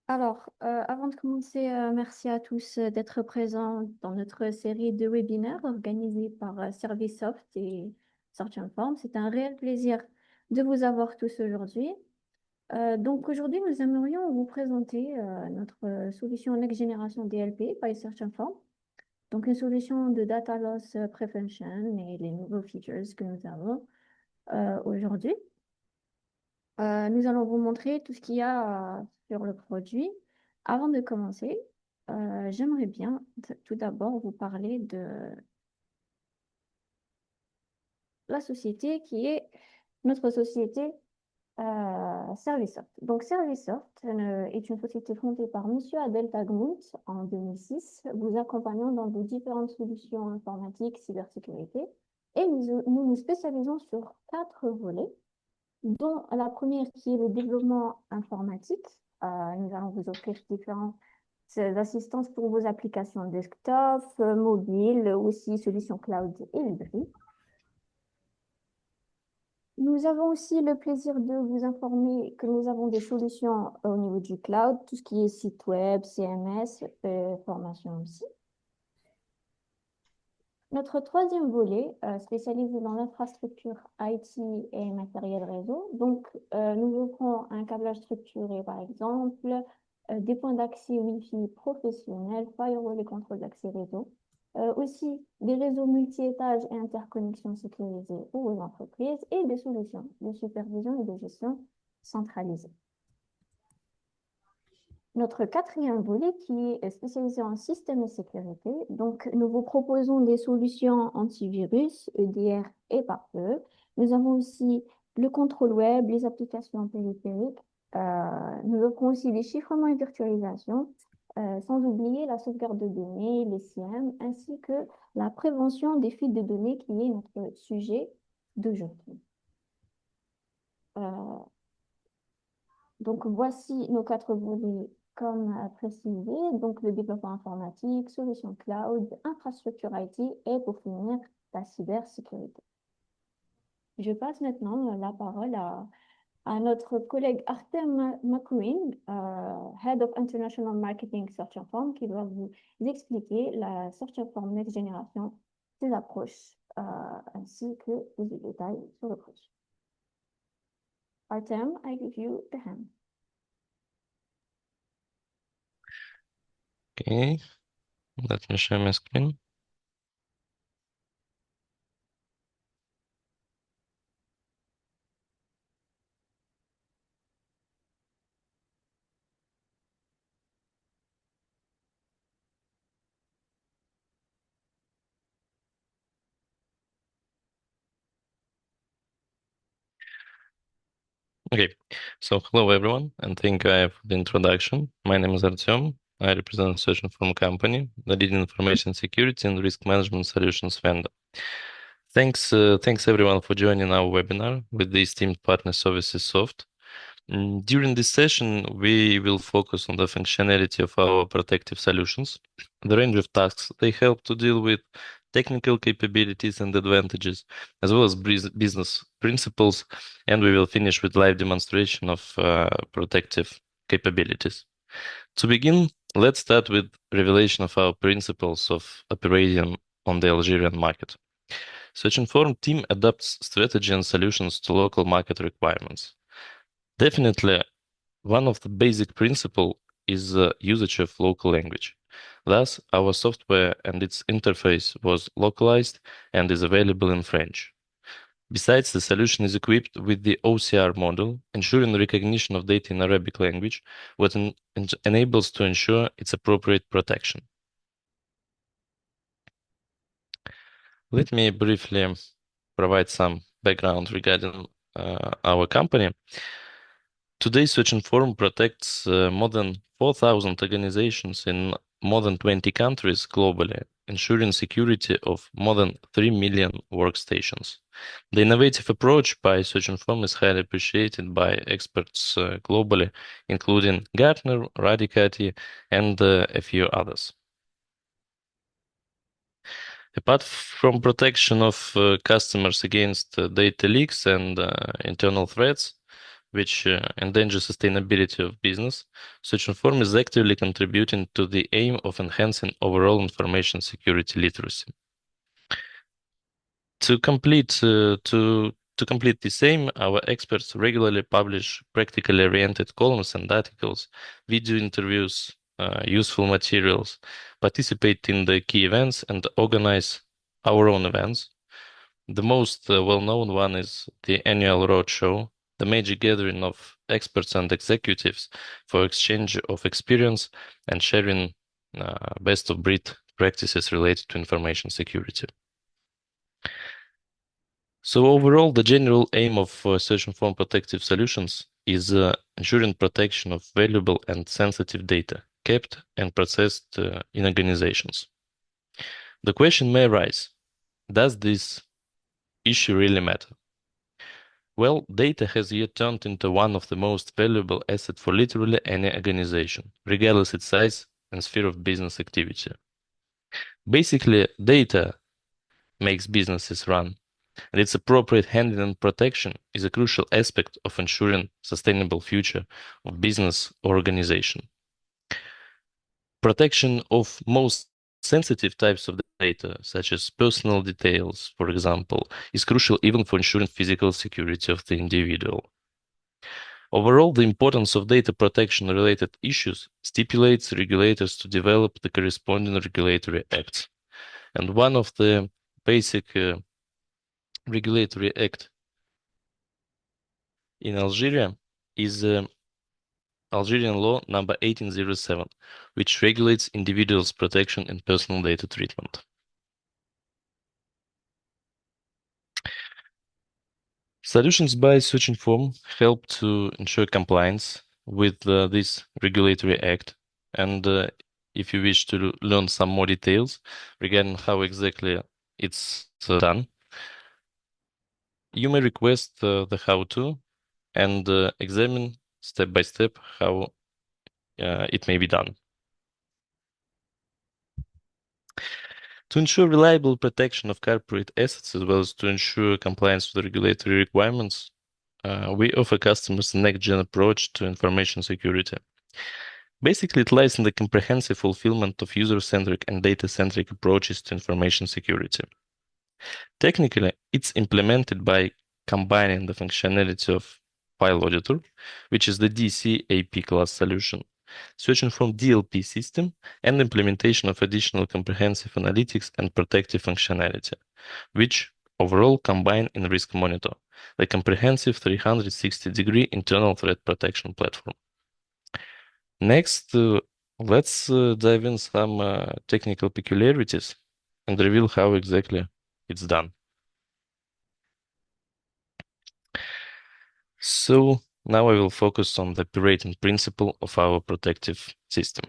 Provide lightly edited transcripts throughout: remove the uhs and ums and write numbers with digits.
Avant de commencer, merci à tous d'être présents dans notre série de webinaires organisée par Servicesoft et SearchInform. C'est un réel plaisir de vous avoir tous aujourd'hui. Aujourd'hui, nous aimerions vous présenter notre solution Next Generation DLP by SearchInform. Donc, une solution de data loss prevention et les nouveaux features que nous avons aujourd'hui. Nous allons vous montrer tout ce qu'il y a sur le produit. Avant de commencer, j'aimerais bien tout d'abord vous parler de la société qui est notre société Servicesoft. Donc, Servicesoft est une société fondée par Monsieur Adel Tagmout en 2006, vous accompagnant dans vos différentes solutions informatiques, cybersécurité. Et nous spécialisons sur 4 volets, dont la première qui est le développement informatique. Nous allons vous offrir différentes assistances pour vos applications desktop, mobile, aussi solutions cloud et hybrides. Nous avons aussi le plaisir de vous informer que nous avons des solutions au niveau du cloud, tout ce qui est site web, CMS, formation aussi. Notre troisième volet, spécialisé dans l'infrastructure IT et matériel réseau. Donc, nous offrons un câblage structuré, par exemple, des points d'accès Wi-Fi professionnels, firewall et contrôle d'accès réseau. Aussi, des réseaux multi-étages et interconnexions sécurisées pour les entreprises et des solutions de supervision et de gestion centralisées. Notre quatrième volet qui est spécialisé en système de sécurité. Donc, nous vous proposons des solutions antivirus, EDR et pare-feu. Nous avons aussi le contrôle web, les applications périphériques. Nous offrons aussi des chiffrements et virtualisation, sans oublier la sauvegarde de données, les SIEM, ainsi que la prévention des fuites de données qui est notre sujet d'aujourd'hui. Donc, voici nos 4 volets comme précisé. Donc, le développement informatique, solutions cloud, infrastructure IT et pour finir, la cybersécurité. Je passe maintenant la parole à notre collègue Artem McQueen, Head of International Marketing SearchInform, qui va vous expliquer la SearchInform Next Generation, ses approches, ainsi que les détails sur le produit. Artem, I give you the hand. Okay, let me share my screen. Okay, so hello everyone, and thank you for the introduction. My name is Artyom. I represent SearchInform company, the leading information security and risk management solutions vendor. Thanks everyone for joining our webinar with the esteemed partner Services Soft. During this session, we will focus on the functionality of our protective solutions, the range of tasks they help to deal with, technical capabilities and advantages, as well as business principles, and we will finish with live demonstration of protective capabilities. To begin, let's start with revelation of our principles of operating on the Algerian market. SearchInform team adapts strategy and solutions to local market requirements. Definitely, one of the basic principles is the usage of local language. Thus, our software and its interface was localized and is available in French. Besides, the solution is equipped with the OCR model, ensuring recognition of data in Arabic language, what enables to ensure its appropriate protection. Let me briefly provide some background regarding our company. Today, SearchInform protects more than 4,000 organizations in more than 20 countries globally, ensuring security of more than 3 million workstations. The innovative approach by SearchInform is highly appreciated by experts globally, including Gartner, Radicati, and a few others. Apart from protection of customers against data leaks and internal threats, which endanger sustainability of business, SearchInform is actively contributing to the aim of enhancing overall information security literacy. To complete this aim, our experts regularly publish practically oriented columns and articles, video interviews, useful materials, participate in the key events, and organize our own events. The most well-known one is the annual roadshow, the major gathering of experts and executives for exchange of experience and sharing best-of-breed practices related to information security. So overall, the general aim of SearchInform protective solutions is ensuring protection of valuable and sensitive data kept and processed in organizations. The question may arise, does this issue really matter? Well, data has yet turned into one of the most valuable assets for literally any organization, regardless its size and sphere of business activity. Basically, data makes businesses run, and its appropriate handling and protection is a crucial aspect of ensuring sustainable future of business or organization. Protection of most sensitive types of data, such as personal details, for example, is crucial even for ensuring physical security of the individual. Overall, the importance of data protection-related issues stipulates regulators to develop the corresponding regulatory acts. And one of the basic regulatory act in Algeria is Algerian law number 1807, which regulates individuals' protection and personal data treatment. Solutions by SearchInform help to ensure compliance with this regulatory act. And if you wish to learn some more details regarding how exactly it's done, you may request the how-to and examine step by step how it may be done. To ensure reliable protection of corporate assets, as well as to ensure compliance with regulatory requirements, we offer customers a NEXT-GEN approach to information security. Basically, it lies in the comprehensive fulfillment of user-centric and data-centric approaches to information security. Technically, it's implemented by combining the functionality of File Auditor, which is the DC-AP class solution, SearchInform DLP system, and implementation of additional comprehensive analytics and protective functionality, which overall combine in Risk Monitor, the comprehensive 360-degree internal threat protection platform. Next, let's dive in some technical peculiarities and reveal how exactly it's done. So now I will focus on the operating principle of our protective system.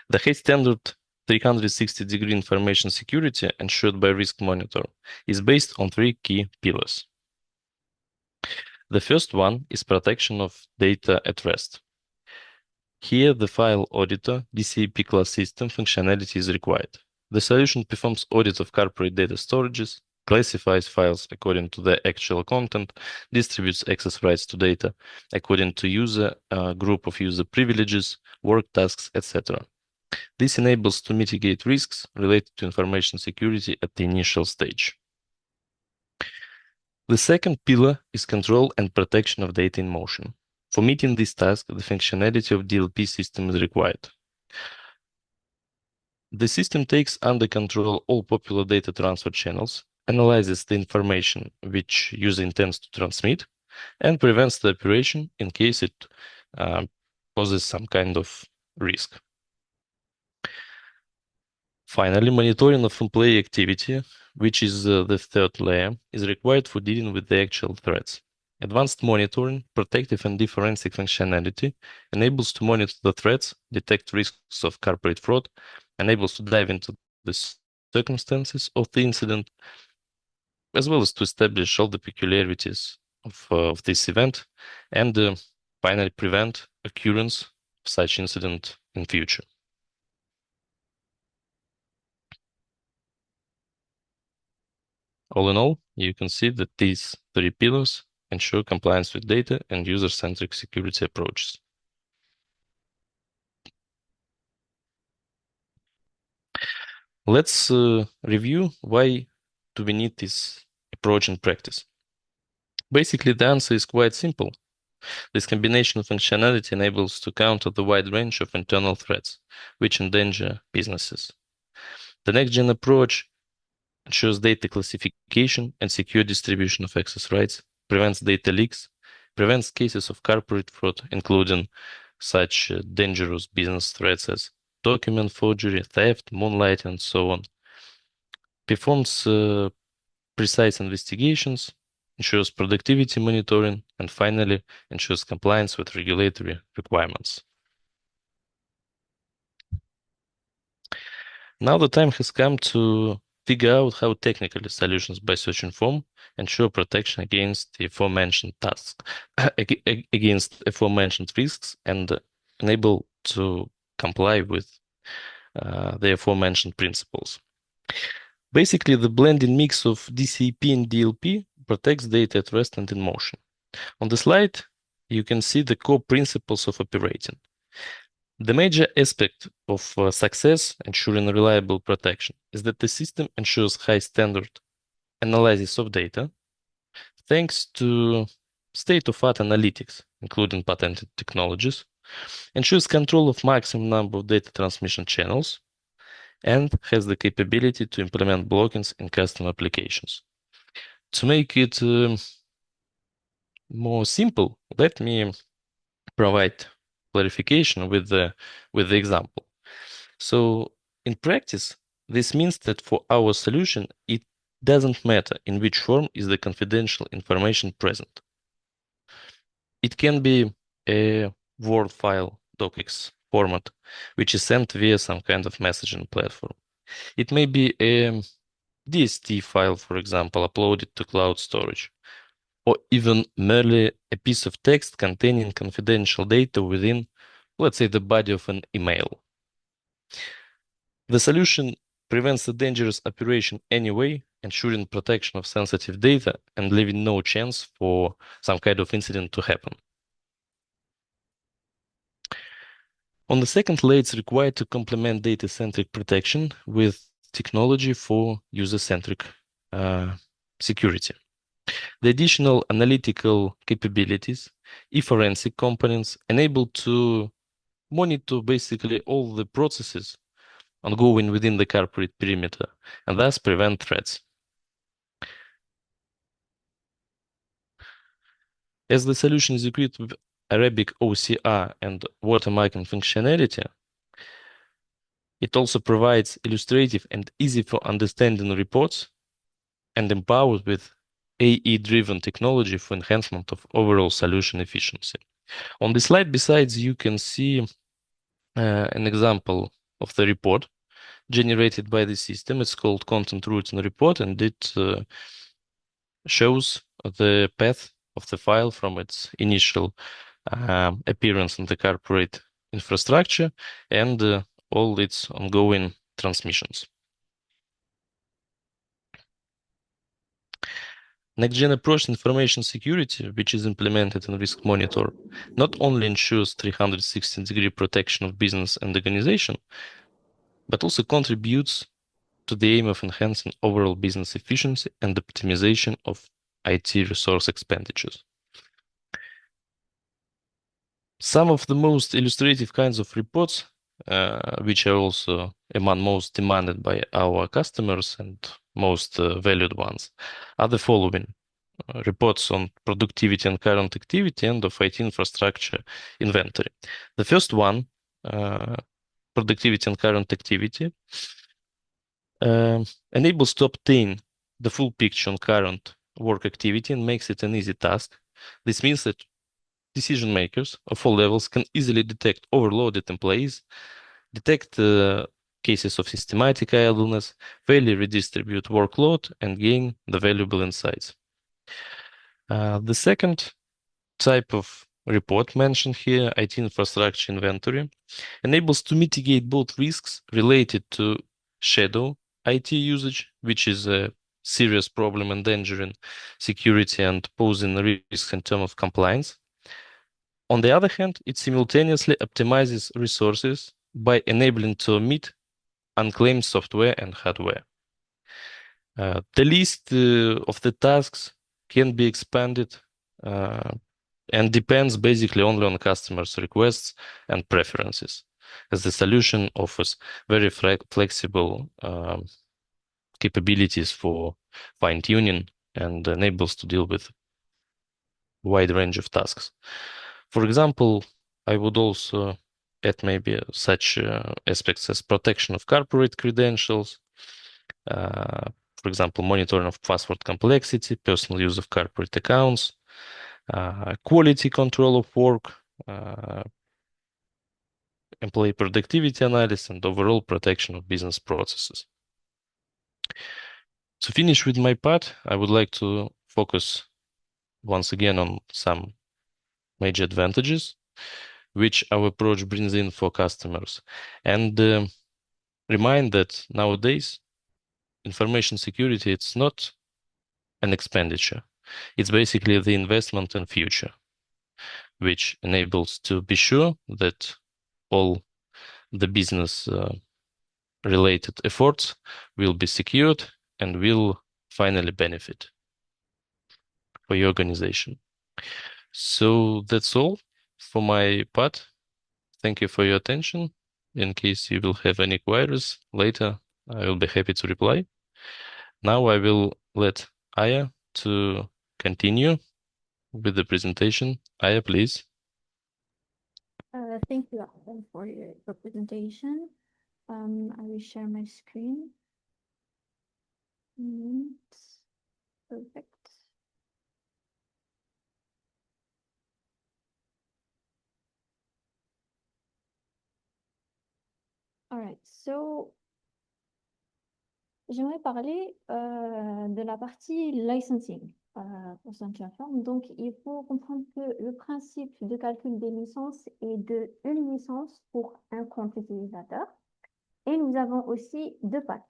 The high standard 360-degree information security ensured by Risk Monitor is based on three key pillars. The first one is protection of data at rest. Here, the File Auditor DCAP class system functionality is required. The solution performs audit of corporate data storages, classifies files according to their actual content, distributes access rights to data according to user group of user privileges, work tasks, etc. This enables to mitigate risks related to information security at the initial stage. The second pillar is control and protection of data in motion. For meeting this task, the functionality of DLP system is required. The system takes under control all popular data transfer channels, analyzes the information which user intends to transmit, and prevents the operation in case it poses some kind of risk. Finally, monitoring of employee activity, which is the third layer, is required for dealing with the actual threats. Advanced monitoring, protective and forensic functionality enables to monitor the threats, detect risks of corporate fraud, enables to dive into the circumstances of the incident, as well as to establish all the peculiarities of this event, and finally prevent occurrence of such incident in future. All in all, you can see that these three pillars ensure compliance with data and user-centric security approaches. Let's review why do we need this approach in practice. Basically, the answer is quite simple. This combination of functionality enables to counter the wide range of internal threats which endanger businesses. The NEXT-GEN approach ensures data classification and secure distribution of access rights, prevents data leaks, prevents cases of corporate fraud, including such dangerous business threats as document forgery, theft, moonlighting, and so on, performs precise investigations, ensures productivity monitoring, and finally ensures compliance with regulatory requirements. Now the time has come to figure out how technically solutions by SearchInform ensure protection against the aforementioned tasks, against aforementioned risks, and enable to comply with the aforementioned principles. Basically, the blended mix of DCP and DLP protects data at rest and in motion. On the slide, you can see the core principles of operating. The major aspect of success ensuring reliable protection is that the system ensures high standard analysis of data thanks to state-of-art analytics, including patented technologies, ensures control of maximum number of data transmission channels, and has the capability to implement blockings in custom applications. To make it more simple, let me provide clarification with the example. So in practice, this means that for our solution, it doesn't matter in which form is the confidential information present. It can be a Word file, docx format, which is sent via some kind of messaging platform. It may be a DST file, for example, uploaded to cloud storage, or even merely a piece of text containing confidential data within, let's say, the body of an email. The solution prevents a dangerous operation anyway, ensuring protection of sensitive data and leaving no chance for some kind of incident to happen. On the second layer, it's required to complement data-centric protection with technology for user-centric security. The additional analytical capabilities, e-forensic components, enable to monitor basically all the processes ongoing within the corporate perimeter and thus prevent threats. As the solution is equipped with Arabic OCR and watermarking functionality, it also provides illustrative and easy for understanding reports and empowered with AI-driven technology for enhancement of overall solution efficiency. On the slide, besides, you can see an example of the report generated by the system. It's called Content Routing Report, and it shows the path of the file from its initial appearance in the corporate infrastructure and all its ongoing transmissions. NEXT-GEN approach information security, which is implemented in Risk Monitor, not only ensures 360-degree protection of business and organization, but also contributes to the aim of enhancing overall business efficiency and optimization of IT resource expenditures. Some of the most illustrative kinds of reports, which are also among most demanded by our customers and most valued ones, are the following. Reports on productivity and current activity and of IT infrastructure inventory. The first one, productivity and current activity, enables to obtain the full picture on current work activity and makes it an easy task. This means that decision makers of all levels can easily detect overloaded employees, detect cases of systematic idleness, fairly redistribute workload, and gain the valuable insights. The second type of report mentioned here, IT infrastructure inventory, enables to mitigate both risks related to shadow IT usage, which is a serious problem endangering security and posing risks in terms of compliance. On the other hand, it simultaneously optimizes resources by enabling to omit unclaimed software and hardware. The list of the tasks can be expanded and depends basically only on customers' requests and preferences, as the solution offers very flexible capabilities for fine-tuning and enables to deal with a wide range of tasks. For example, I would also add maybe such aspects as protection of corporate credentials, for example, monitoring of password complexity, personal use of corporate accounts, quality control of work, employee productivity analysis, and overall protection of business processes. To finish with my part, I would like to focus once again on some major advantages which our approach brings in for customers, and remind that nowadays information security, it's not an expenditure. It's basically the investment in future, which enables to be sure that all the business related efforts will be secured and will finally benefit for your organization. So that's all for my part. Thank you for your attention. In case you will have any queries later, I will be happy to reply. Now I will let Aya to continue with the presentation. Aya, please. Thank you, Adam, for your presentation. I will share my screen. Perfect. All right, so j'aimerais parler de la partie licensing pour SearchInform. Donc, il faut comprendre que le principe de calcul des licences est de une licence pour un compte utilisateur. Et nous avons aussi deux packs,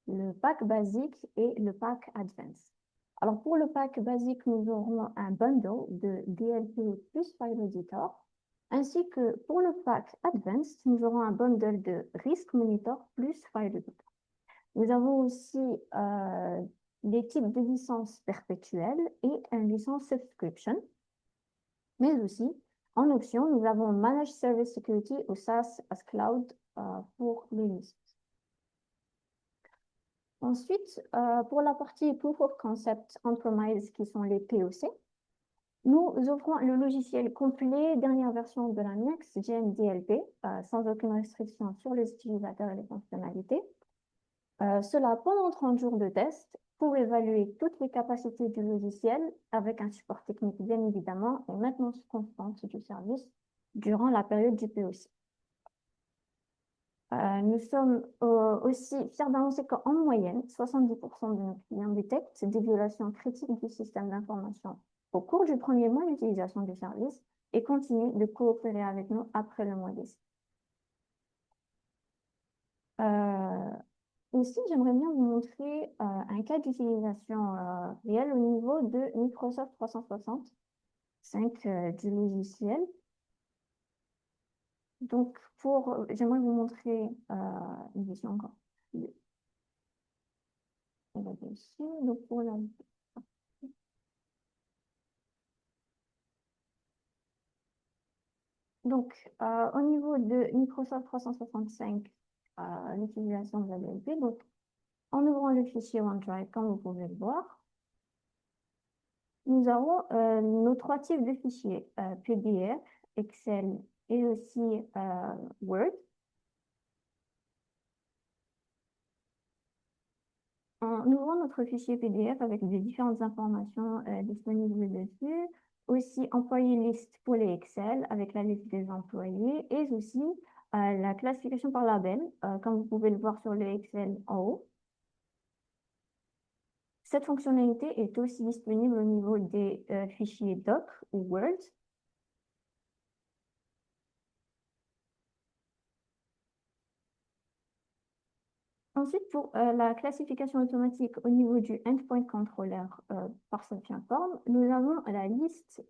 le pack basique et le pack advanced. Alors, pour le pack basique, nous aurons un bundle de DLP plus File Editor, ainsi que pour le pack advanced, nous aurons un bundle de Risk Monitor plus File Editor. Nous avons aussi les types de licences perpétuelles et une licence subscription. Mais aussi, en option, nous avons Managed Service Security ou SaaS as Cloud pour les licences. Ensuite, pour la partie Proof of Concept On-Premise, qui sont les POC, nous offrons le logiciel complet, dernière version de la NEXT-GEN DLP, sans aucune restriction sur les utilisateurs et les fonctionnalités. Cela pendant 30 jours de test pour évaluer toutes les capacités du logiciel avec un support technique bien évidemment et maintenance constante du service durant la période du POC. Nous sommes aussi fiers d'annoncer qu'en moyenne, 70% de nos clients détectent des violations critiques du système d'information au cours du premier mois d'utilisation du service et continuent de coopérer avec nous après le mois d'essai. Aussi, j'aimerais bien vous montrer un cas d'utilisation réel au niveau de Microsoft 365 du logiciel. Donc, j'aimerais vous montrer une version encore. On va ici. Donc, pour la... Donc, au niveau de Microsoft 365, l'utilisation de la DLP, donc, en ouvrant le fichier OneDrive, comme vous pouvez le voir, nous avons nos trois types de fichiers, PDF, Excel et aussi Word. En ouvrant notre fichier PDF avec les différentes informations disponibles dessus, aussi employé liste pour les Excel avec la liste des employés et aussi la classification par label, comme vous pouvez le voir sur le Excel en haut. Cette fonctionnalité est aussi disponible au niveau des fichiers doc ou Word. Ensuite, pour la classification automatique au niveau du endpoint controller par SearchInform, nous avons la liste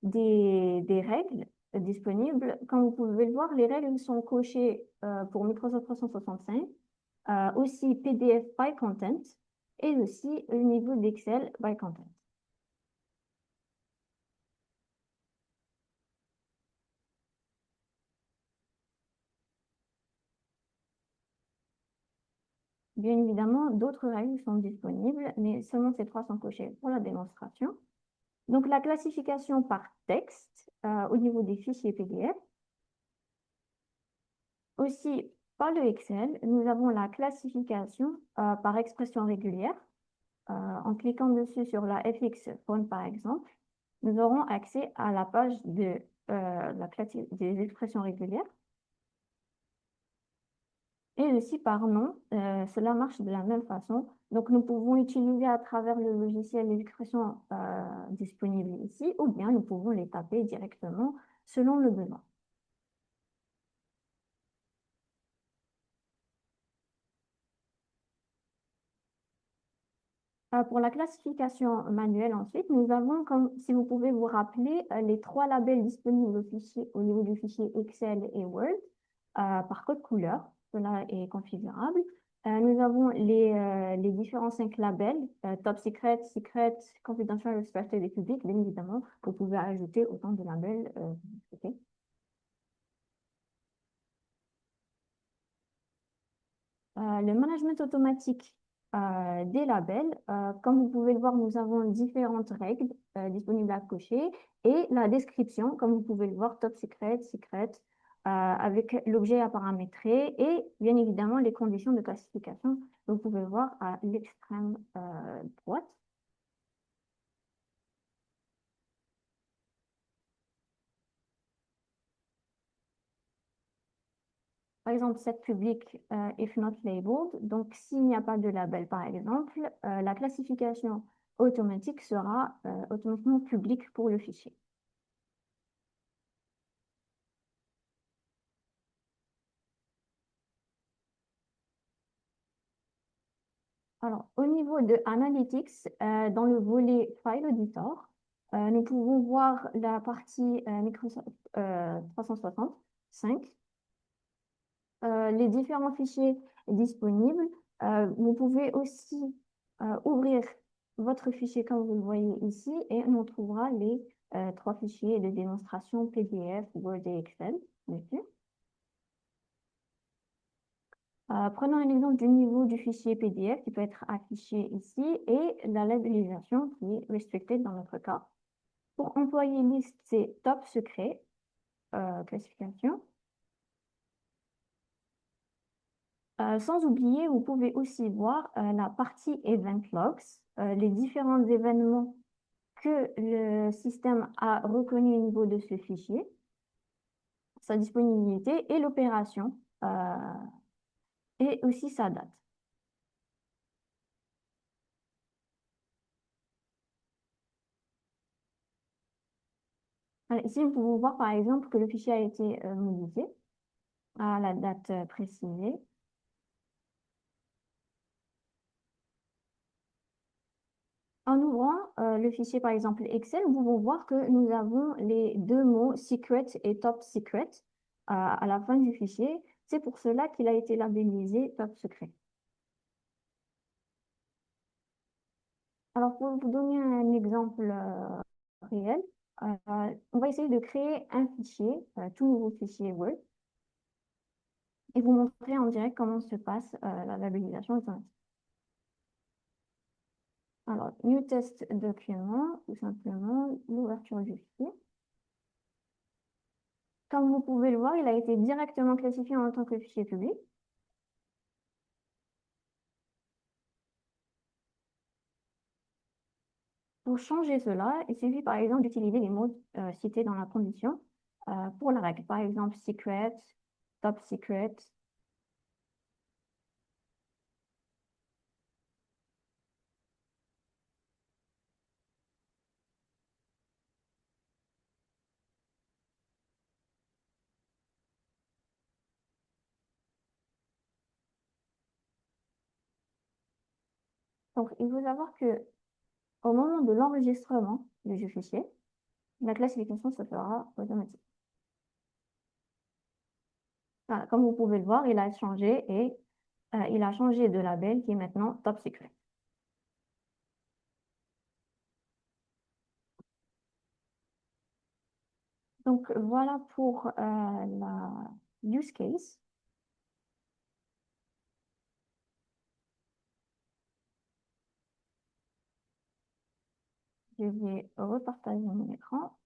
des règles disponibles. Comme vous pouvez le voir, les règles sont cochées pour Microsoft 365, aussi PDF by content et aussi au niveau d'Excel by content. Bien évidemment, d'autres règles sont disponibles, mais seulement ces trois sont cochées pour la démonstration. Donc, la classification par texte au niveau des fichiers PDF. Aussi, par le Excel, nous avons la classification par expression régulière. En cliquant dessus sur la FX font par exemple, nous aurons accès à la page des expressions régulières. Et aussi par nom, cela marche de la même façon. Donc, nous pouvons utiliser à travers le logiciel les expressions disponibles ici, ou bien nous pouvons les taper directement selon le besoin. Pour la classification manuelle, ensuite, nous avons, comme si vous pouvez vous rappeler, les trois labels disponibles au niveau du fichier Excel et Word par code couleur. Cela est configurable. Nous avons les différents 5 labels, Top Secret, Secret, Confidential, Restricted et Public. Bien évidemment, vous pouvez ajouter autant de labels que vous souhaitez. Le management automatique des labels, comme vous pouvez le voir, nous avons différentes règles disponibles à cocher et la description, comme vous pouvez le voir, top secret, secret, avec l'objet à paramétrer et bien évidemment les conditions de classification que vous pouvez voir à l'extrême droite. Par exemple, set public if not labeled. Donc, s'il n'y a pas de label, par exemple, la classification automatique sera automatiquement publique pour le fichier. Alors, au niveau de Analytics, dans le volet File Editor, nous pouvons voir la partie Microsoft 365, les différents fichiers disponibles. Vous pouvez aussi ouvrir votre fichier comme vous le voyez ici et on trouvera les trois fichiers de démonstration PDF, Word et Excel dessus. Prenons un exemple du niveau du fichier PDF qui peut être affiché ici et la labellisation qui est restricted dans notre cas. Pour employé liste, c'est top secret, classification. Sans oublier, vous pouvez aussi voir la partie Event Logs, les différents événements que le système a reconnus au niveau de ce fichier, sa disponibilité et l'opération, et aussi sa date. Ici, vous pouvez voir par exemple que le fichier a été modifié à la date précisée. En ouvrant le fichier, par exemple Excel, nous pouvons voir que nous avons les deux mots secret et top secret à la fin du fichier. C'est pour cela qu'il a été labellisé top secret. Alors, pour vous donner un exemple réel, on va essayer de créer un fichier, tout nouveau fichier Word, et vous montrer en direct comment se passe la labellisation automatique. Alors, New Test Document, tout simplement, l'ouverture du fichier. Comme vous pouvez le voir, il a été directement classifié en tant que fichier public. Pour changer cela, il suffit par exemple d'utiliser les mots cités dans la condition pour la règle. Par exemple, secret, top secret. Donc, il faut savoir que au moment de l'enregistrement du fichier, la classification se fera automatique. Voilà, comme vous pouvez le voir, il a changé et il a changé de label qui est maintenant Top Secret. Donc, voilà pour la use case. Je vais repartager mon écran.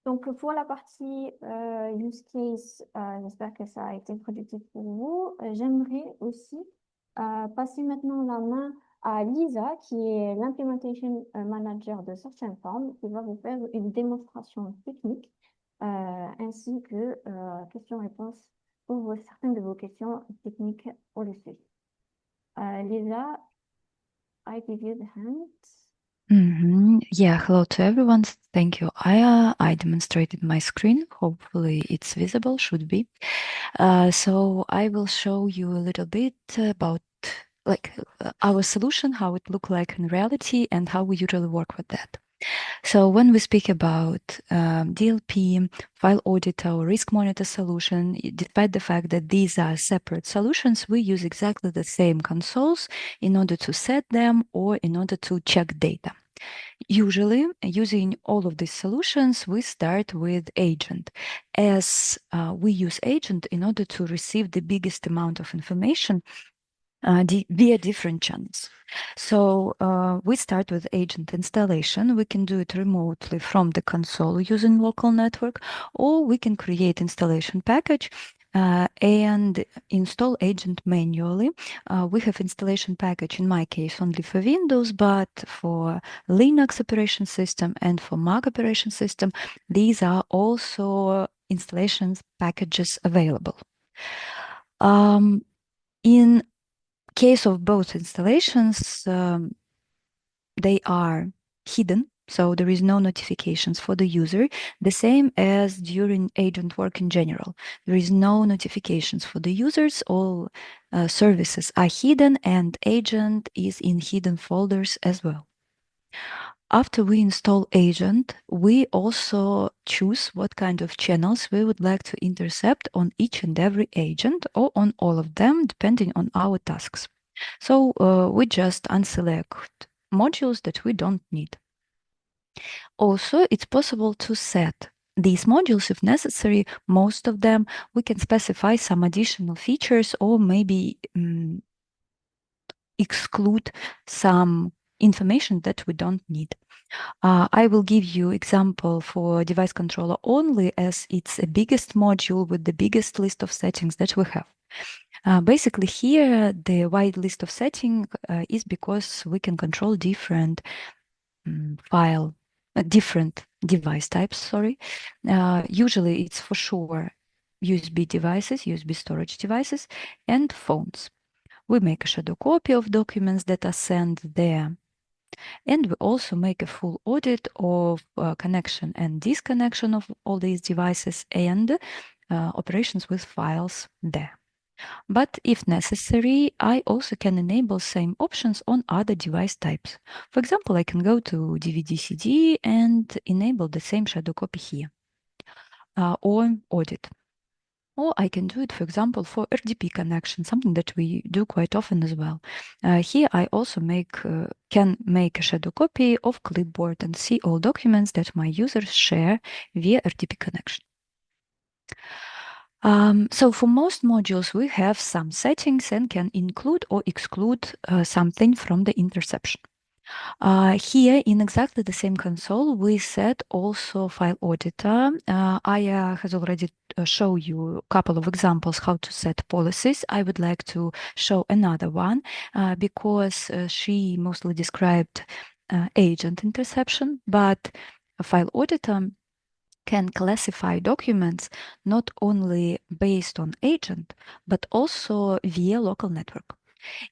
Donc, pour la partie use case, j'espère que ça a été productif pour vous. J'aimerais aussi passer maintenant la main à Lisa, qui est l'implementation manager de SearchInform, qui va vous faire une démonstration technique ainsi que questions-réponses pour certaines de vos questions techniques au sujet. Lisa, I give you the hand. Yeah, hello to everyone. Thank you, Aya. I demonstrated my screen. Hopefully it's visible, should be. So I will show you a little bit about our solution, how it look like in reality, and how we usually work with that. So when we speak about DLP, file auditor, or risk monitor solution, despite the fact that these are separate solutions, we use exactly the same consoles in order to set them or in order to check data. Usually, using all of these solutions, we start with agent, as we use agent in order to receive the biggest amount of information via different channels. So we start with agent installation. We can do it remotely from the console using local network, or we can create installation package and install agent manually. We have installation package, in my case, only for Windows, but for Linux operation system and for Mac operation system, these are also installation packages available. In case of both installations, they are hidden, so there is no notifications for the user, the same as during agent work in general. There is no notifications for the users. All services are hidden, and agent is in hidden folders as well. After we install agent, we also choose what kind of channels we would like to intercept on each and every agent, or on all of them, depending on our tasks. So we just unselect modules that we don't need. Also, it's possible to set these modules if necessary. Most of them, we can specify some additional features, or maybe exclude some information that we don't need. I will give you example for device controller only, as it's the biggest module with the biggest list of settings that we have. Basically here, the wide list of settings is because we can control different different device types, sorry. Usually it's for sure USB devices, USB storage devices, and phones. We make a shadow copy of documents that are sent there. And we also make a full audit of connection and disconnection of all these devices and operations with files there. But if necessary, I also can enable same options on other device types. For example, I can go to DVD-CD and enable the same shadow copy here, or audit. Or I can do it, for example, for RDP connection, something that we do quite often as well. Here I also can make a shadow copy of clipboard and see all documents that my users share via RDP connection. So for most modules, we have some settings and can include or exclude something from the interception. Here, in exactly the same console, we set also file auditor. Aya has already shown you a couple of examples how to set policies. I would like to show another one because she mostly described agent interception, but a file auditor can classify documents not only based on agent, but also via local network.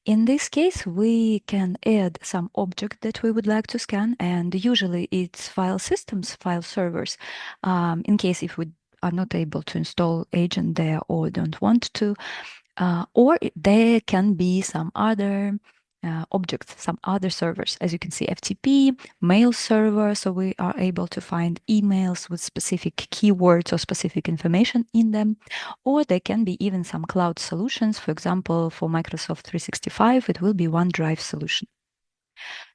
In this case, we can add some object that we would like to scan, and usually it's file systems, file servers. In case if we are not able to install agent there or don't want to, or there can be some other objects, some other servers. As you can see, FTP, mail server, so we are able to find emails with specific keywords or specific information in them. Or there can be even some cloud solutions. For example, for Microsoft 365, it will be OneDrive solution.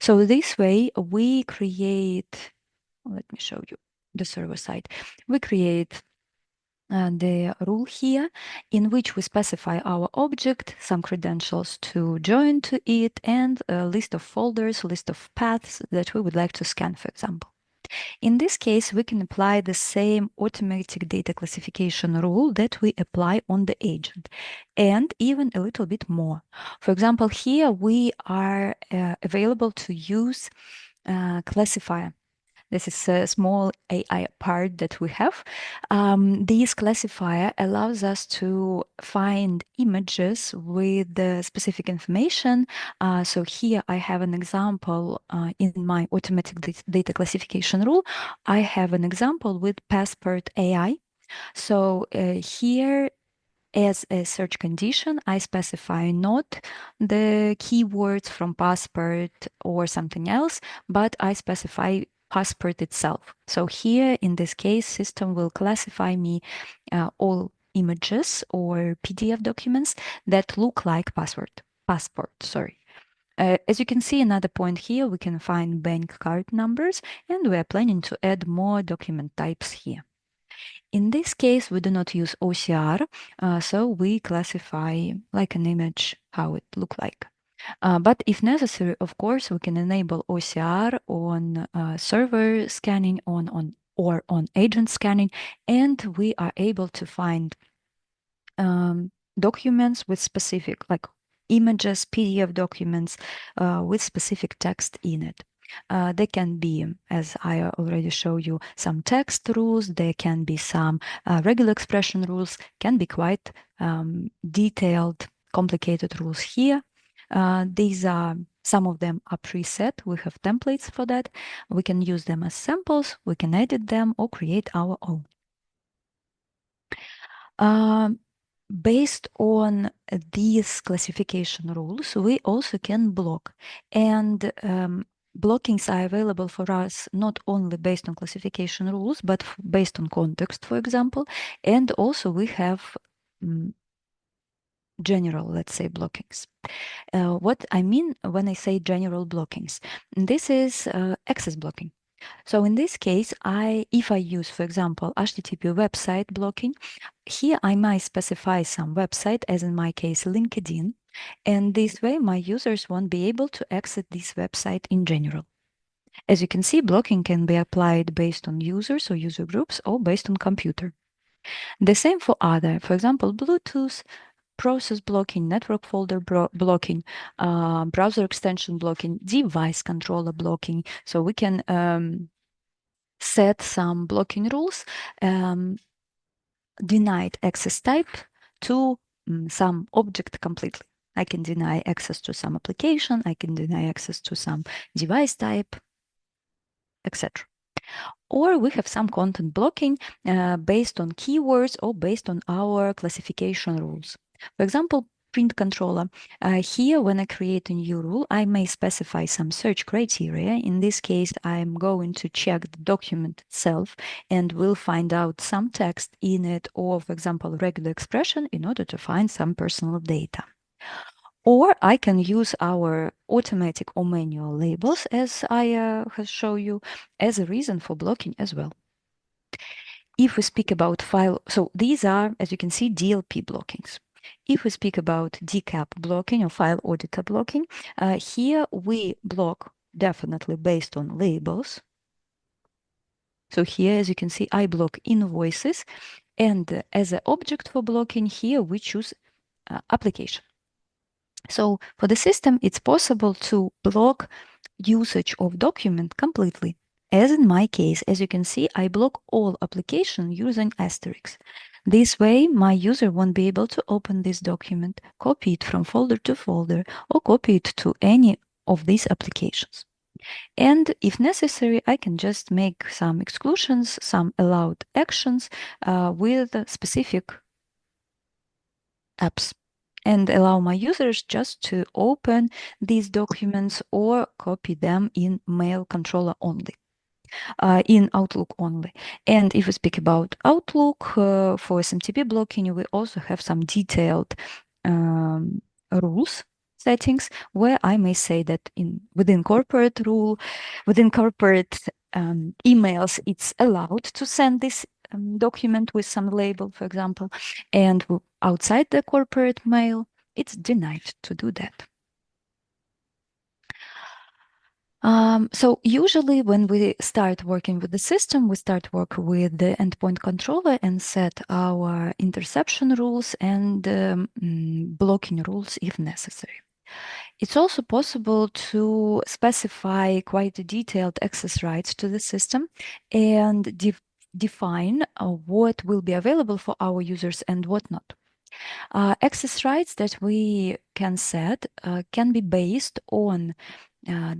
So this way we create, let me show you the server side. We create the rule here in which we specify our object, some credentials to join to it, and a list of folders, list of paths that we would like to scan, for example. In this case, we can apply the same automatic data classification rule that we apply on the agent, and even a little bit more. For example, here we are available to use classifier. This is a small AI part that we have. This classifier allows us to find images with the specific information. So here I have an example in my automatic data classification rule. I have an example with passport AI. So here, as a search condition, I specify not the keywords from passport or something else, but I specify passport itself. So here, in this case, system will classify me all images or PDF documents that look like passport. As you can see, another point here, we can find bank card numbers, and we are planning to add more document types here. In this case, we do not use OCR, so we classify like an image how it look like. But if necessary, of course, we can enable OCR on server scanning, or on agent scanning, and we are able to find documents with specific, like images, PDF documents with specific text in it. There can be, as I already showed you, some text rules. There can be some regular expression rules, can be quite detailed, complicated rules here. These are, some of them are preset. We have templates for that. We can use them as samples. We can edit them or create our own. Based on these classification rules, we also can block. And blockings are available for us not only based on classification rules, but based on context, for example. And also we have general, let's say, blockings. What I mean when I say general blockings, this is access blocking. So in this case, if I use, for example, HTTP website blocking, here I might specify some website, as in my case, LinkedIn, and this way my users won't be able to access this website in general. As you can see, blocking can be applied based on users or user groups, or based on computer. The same for other, for example, Bluetooth, process blocking, network folder blocking, browser extension blocking, device controller blocking. So we can set some blocking rules, denied access type to some object completely. I can deny access to some application, I can deny access to some device type, etc. Or we have some content blocking based on keywords or based on our classification rules. For example, print controller. Here, when I create a new rule, I may specify some search criteria. In this case, I'm going to check the document itself and will find out some text in it, or, for example, regular expression in order to find some personal data. Or I can use our automatic or manual labels, as I have shown you, as a reason for blocking as well. If we speak about file, so these are, as you can see, DLP blockings. If we speak about DCAP blocking or file auditor blocking, here we block definitely based on labels. So here, as you can see, I block invoices, and as an object for blocking, here we choose application. So for the system, it's possible to block usage of document completely. As in my case, as you can see, I block all application using asterisk. This way, my user won't be able to open this document, copy it from folder to folder, or copy it to any of these applications. And if necessary, I can just make some exclusions, some allowed actions with specific apps, and allow my users just to open these documents or copy them in Mail Controller only. In Outlook only. And if we speak about Outlook, for SMTP blocking, we also have some detailed rules settings where I may say that within corporate emails, it's allowed to send this document with some label, for example, and outside the corporate mail, it's denied to do that. So usually when we start working with the system, we start work with the endpoint controller and set our interception rules and blocking rules if necessary. It's also possible to specify quite detailed access rights to the system and define what will be available for our users and what not. Access rights that we can set can be based on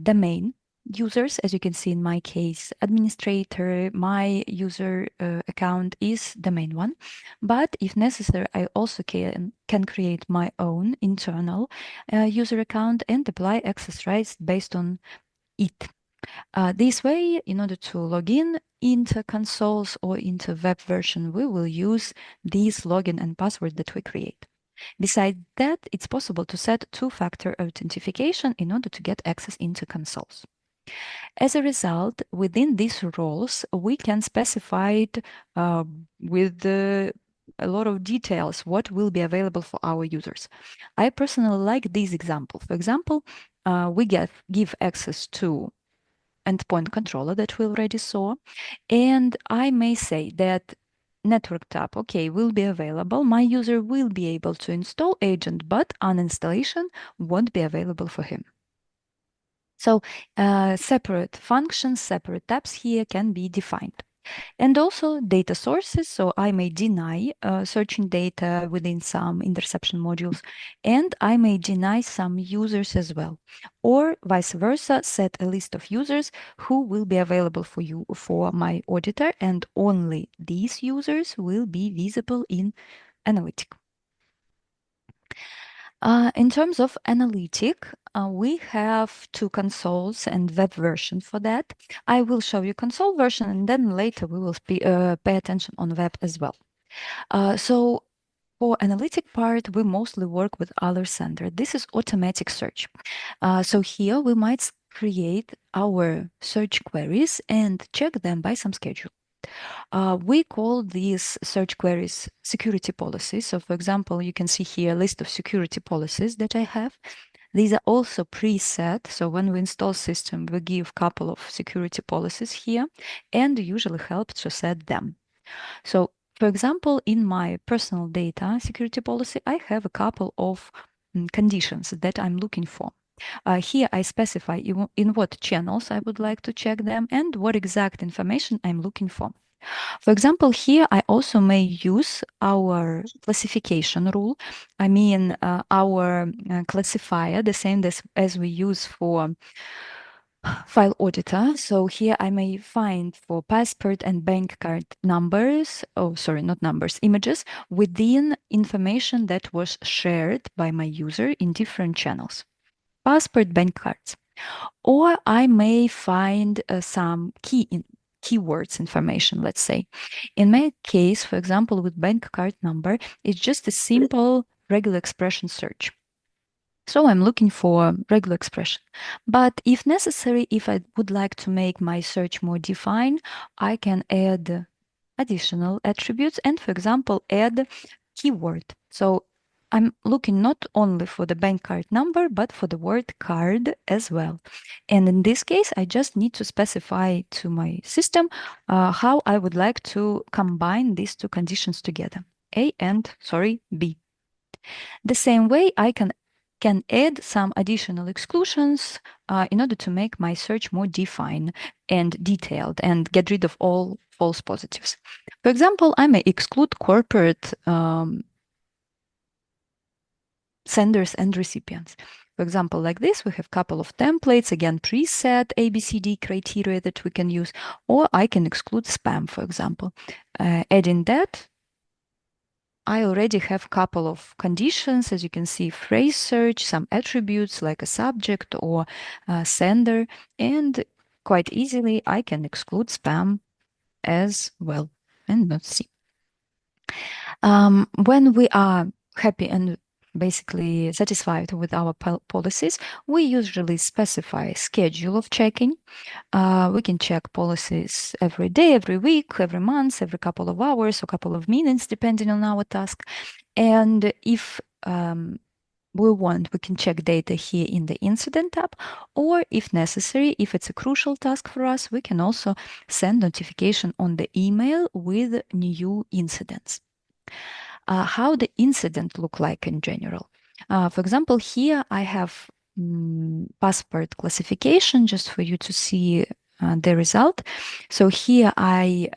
domain users. As you can see in my case, administrator, my user account is domain one. But if necessary, I also can create my own internal user account and apply access rights based on it. This way, in order to log in into consoles or into web version, we will use these login and password that we create. Besides that, it's possible to set two-factor authentication in order to get access into consoles. As a result, within these roles, we can specify with a lot of details what will be available for our users. I personally like this example. For example, we give access to endpoint controller that we already saw, and I may say that network tab, okay, will be available. My user will be able to install agent, but uninstallation won't be available for him. So separate functions, separate tabs here can be defined. And also data sources, so I may deny searching data within some interception modules, and I may deny some users as well. Or vice versa, set a list of users who will be available for my auditor, and only these users will be visible in Analytic. In terms of Analytic, we have two consoles and web version for that. I will show you console version, and then later we will pay attention on web as well. So for Analytic part, we mostly work with Alert Center. This is automatic search. So here we might create our search queries and check them by some schedule. We call these search queries security policies. So for example, you can see here a list of security policies that I have. These are also preset. So when we install system, we give a couple of security policies here and usually help to set them. So for example, in my personal data security policy, I have a couple of conditions that I'm looking for. Here I specify in what channels I would like to check them and what exact information I'm looking for. For example, here I also may use our classification rule. I mean, our classifier, the same as we use for file auditor. So here I may find for passport and bank card numbers, images within information that was shared by my user in different channels. Passport, bank cards. Or I may find some keywords information, let's say. In my case, for example, with bank card number, it's just a simple regular expression search. So I'm looking for regular expression. But if necessary, if I would like to make my search more defined, I can add additional attributes and, for example, add keyword. So I'm looking not only for the bank card number, but for the word card as well. And in this case, I just need to specify to my system how I would like to combine these two conditions together, A and, B. The same way, I can add some additional exclusions in order to make my search more defined and detailed and get rid of all false positives. For example, I may exclude corporate senders and recipients. For example, like this, we have a couple of templates, again, preset ABCD criteria that we can use, or I can exclude spam, for example. Adding that, I already have a couple of conditions, as you can see, phrase search, some attributes like a subject or a sender, and quite easily I can exclude spam as well and not see. When we are happy and basically satisfied with our policies, we usually specify a schedule of checking. We can check policies every day, every week, every month, every couple of hours or couple of minutes, depending on our task. And if we want, we can check data here in the incident tab, or if necessary, if it's a crucial task for us, we can also send notification on the email with new incidents. How the incident look like in general? For example, here I have passport classification just for you to see the result. So here I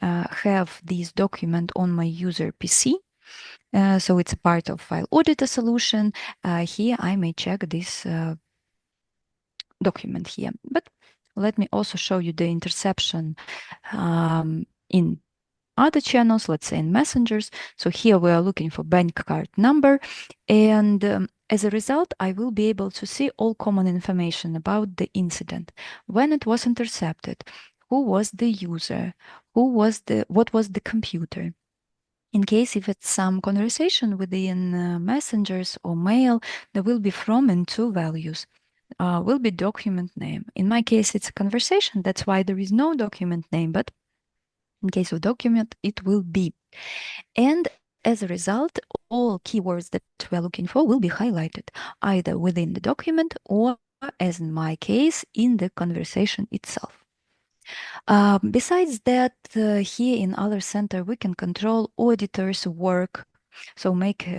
have this document on my user PC. So it's a part of file auditor solution. Here I may check this document here. But let me also show you the interception in other channels, let's say in messengers. So here we are looking for bank card number. And as a result, I will be able to see all common information about the incident, when it was intercepted, who was the user, what was the computer. In case if it's some conversation within messengers or mail, there will be from and to values. Will be document name. In my case, it's a conversation. That's why there is no document name, but in case of document, it will be. And as a result, all keywords that we are looking for will be highlighted either within the document or, as in my case, in the conversation itself. Besides that, here in Other Center, we can control auditors' work, so make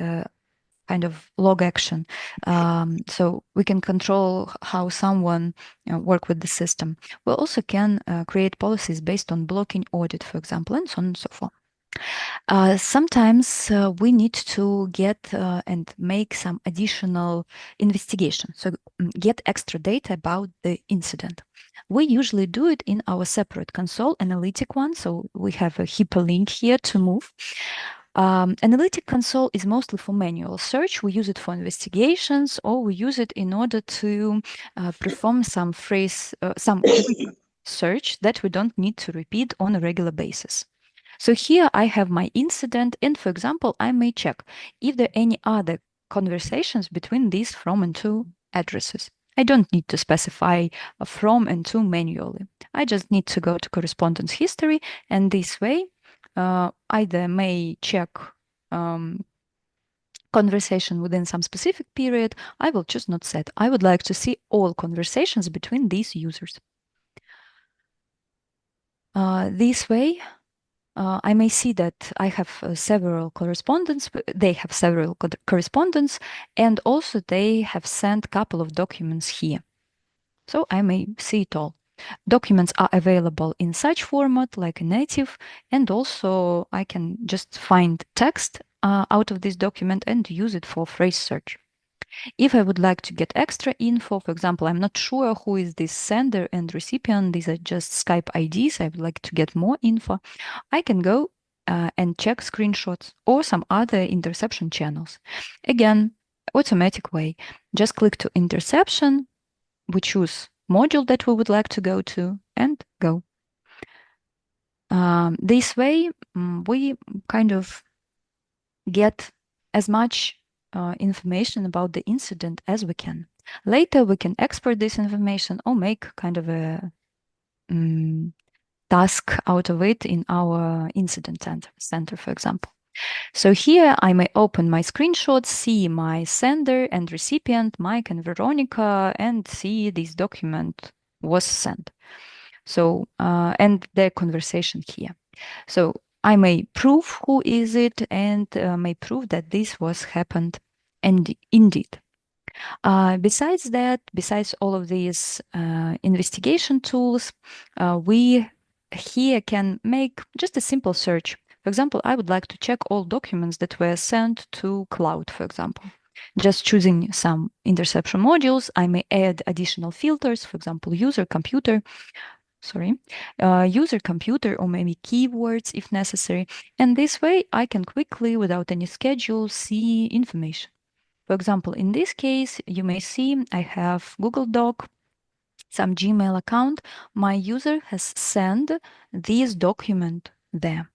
kind of log action. So we can control how someone work with the system. We also can create policies based on blocking audit, for example, and so on and so forth. Sometimes we need to get and make some additional investigation, so get extra data about the incident. We usually do it in our separate console, analytic one, so we have a hyperlink here to move. Analytic console is mostly for manual search. We use it for investigations, or we use it in order to perform some search that we don't need to repeat on a regular basis. So here I have my incident, and for example, I may check if there are any other conversations between these from and to addresses. I don't need to specify a from and to manually. I just need to go to correspondence history, and this way either may check conversation within some specific period. I will choose not set. I would like to see all conversations between these users. This way, I may see that I have several correspondents. They have several correspondents, and also they have sent a couple of documents here. So I may see it all. Documents are available in such format like a native, and also I can just find text out of this document and use it for phrase search. If I would like to get extra info, for example, I'm not sure who is this sender and recipient, these are just Skype IDs, I would like to get more info, I can go and check screenshots or some other interception channels. Again, automatic way, just click to interception, we choose module that we would like to go to, and go. This way, we kind of get as much information about the incident as we can. Later, we can export this information or make kind of a task out of it in our incident center, for example. So here I may open my screenshots, see my sender and recipient, Mike and Veronica, and see this document was sent. So, and their conversation here. So I may prove who is it and may prove that this was happened and indeed. Besides that, besides all of these investigation tools, we here can make just a simple search. For example, I would like to check all documents that were sent to cloud, for example. just choosing some interception modules. I may add additional filters, for example, user, computer, or maybe keywords if necessary. And this way I can quickly, without any schedule, see information. For example, in this case, you may see I have Google Doc, some Gmail account. My user has sent this document there.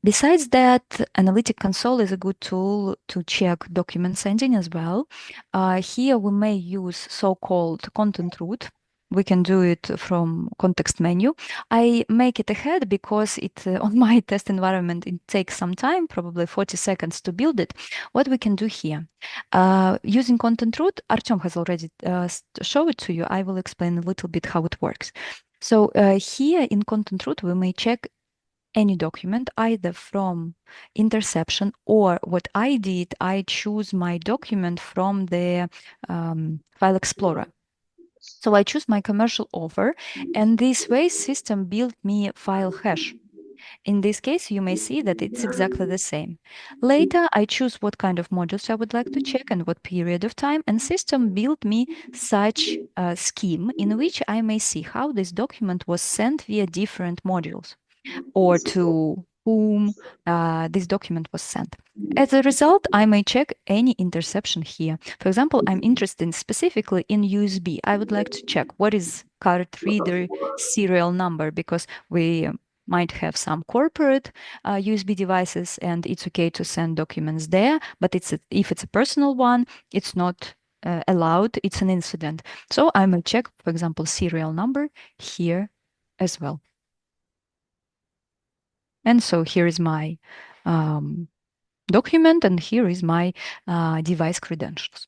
Besides that, Analytic Console is a good tool to check document sending as well. Here we may use so-called content route. We can do it from context menu. I make it ahead because it on my test environment, it takes some time, probably 40 seconds to build it. What we can do here, using content route, Artyom has already shown it to you. I will explain a little bit how it works. So here in content route, we may check any document, either from interception, or what I did, I choose my document from the file explorer. So I choose my commercial offer, and this way system built me a file hash. In this case, you may see that it's exactly the same. Later, I choose what kind of modules I would like to check and what period of time, and system built me such a scheme in which I may see how this document was sent via different modules, or to whom this document was sent. As a result, I may check any interception here. For example, I'm interested specifically in USB. I would like to check what is card reader serial number, because we might have some corporate USB devices, and it's okay to send documents there, but if it's a personal one, it's not allowed. It's an incident. So I may check, for example, serial number here as well. And so here is my document, and here is my device credentials.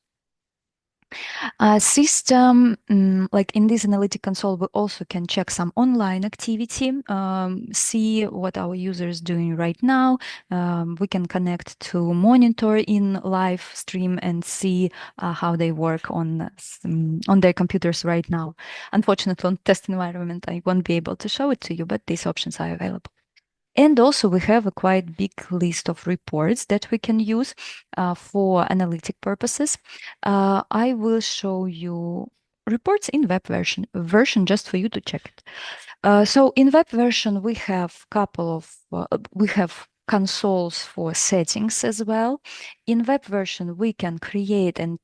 System, like in this Analytic Console, we also can check some online activity, see what our user is doing right now. We can connect to monitor in live stream and see how they work on their computers right now. Unfortunately, on test environment, I won't be able to show it to you, but these options are available. And also we have a quite big list of reports that we can use for analytic purposes. I will show you reports in web version just for you to check it. So in web version, we have we have consoles for settings as well. In web version, we can create and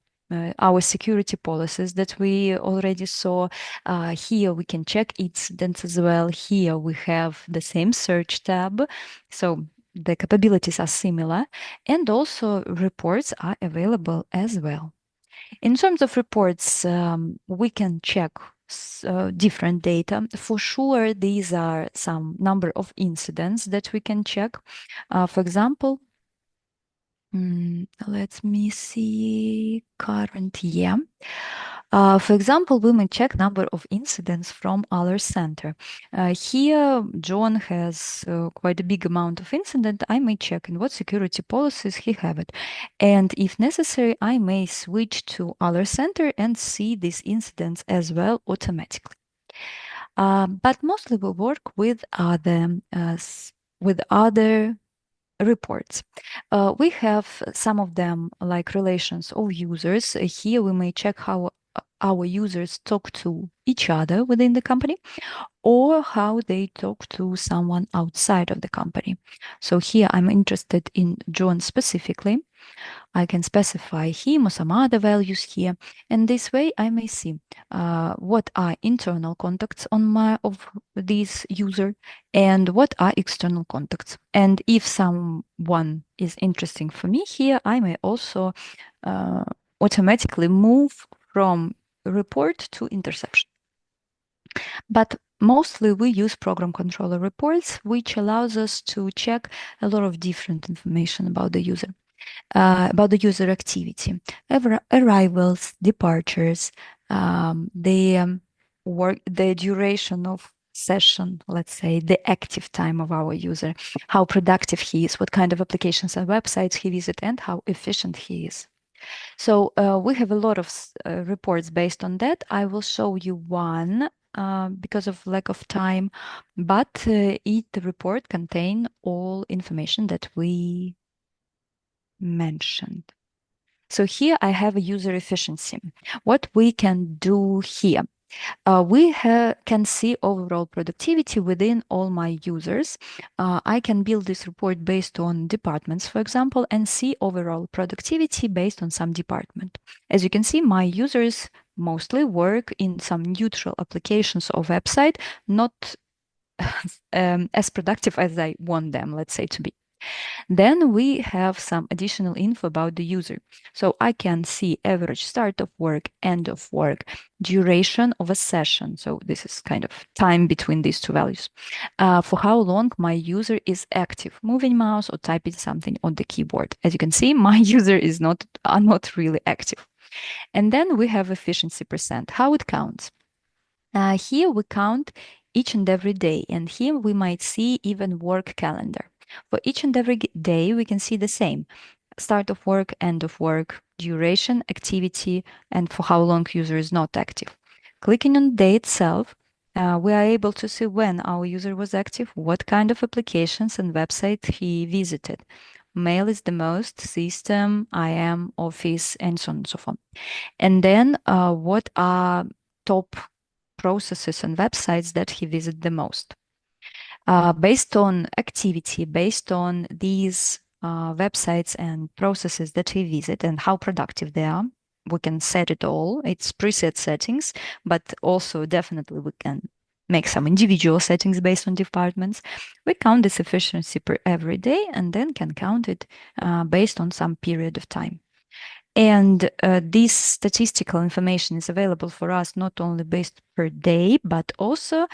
our security policies that we already saw. Here we can check incidents as well. Here we have the same search tab. So the capabilities are similar, and also reports are available as well. In terms of reports, we can check different data. For sure, these are some number of incidents that we can check. For example, let me see, current year. For example, we may check number of incidents from our center. Here, John has quite a big amount of incident. I may check in what security policies he have it. And if necessary, I may switch to our center and see these incidents as well automatically. But mostly we work with other reports. We have some of them like relations of users. Here we may check how our users talk to each other within the company, or how they talk to someone outside of the company. So here I'm interested in John specifically. I can specify him or some other values here, and this way I may see what are internal contacts of this user and what are external contacts. And if someone is interesting for me here, I may also automatically move from report to interception. But mostly we use program controller reports, which allows us to check a lot of different information about the user. About the user activity, arrivals, departures, the duration of session, let's say, the active time of our user, how productive he is, what kind of applications and websites he visits, and how efficient he is. So we have a lot of reports based on that. I will show you one because of lack of time, but the report contains all information that we mentioned. So here I have a user efficiency. What we can do here, we can see overall productivity within all my users. I can build this report based on departments, for example, and see overall productivity based on some department. As you can see, my users mostly work in some neutral applications or website, not as productive as I want them, let's say, to be. Then we have some additional info about the user. So I can see average start of work, end of work, duration of a session. So this is kind of time between these two values. For how long my user is active, moving mouse or typing something on the keyboard. As you can see, my user is not really active. And then we have efficiency percent, how it counts. Here we count each and every day, and here we might see even work calendar. For each and every day, we can see the same: start of work, end of work, duration, activity, and for how long user is not active. Clicking on the day itself, we are able to see when our user was active, what kind of applications and website he visited. Mail is the most, system, IM, office, and so on and so forth. And then what are top processes and websites that he visited the most. Based on activity, based on these websites and processes that we visit and how productive they are, we can set it all. It's preset settings, but also definitely we can make some individual settings based on departments. We count this efficiency per every day and then can count it based on some period of time. And this statistical information is available for us not only based per day, but also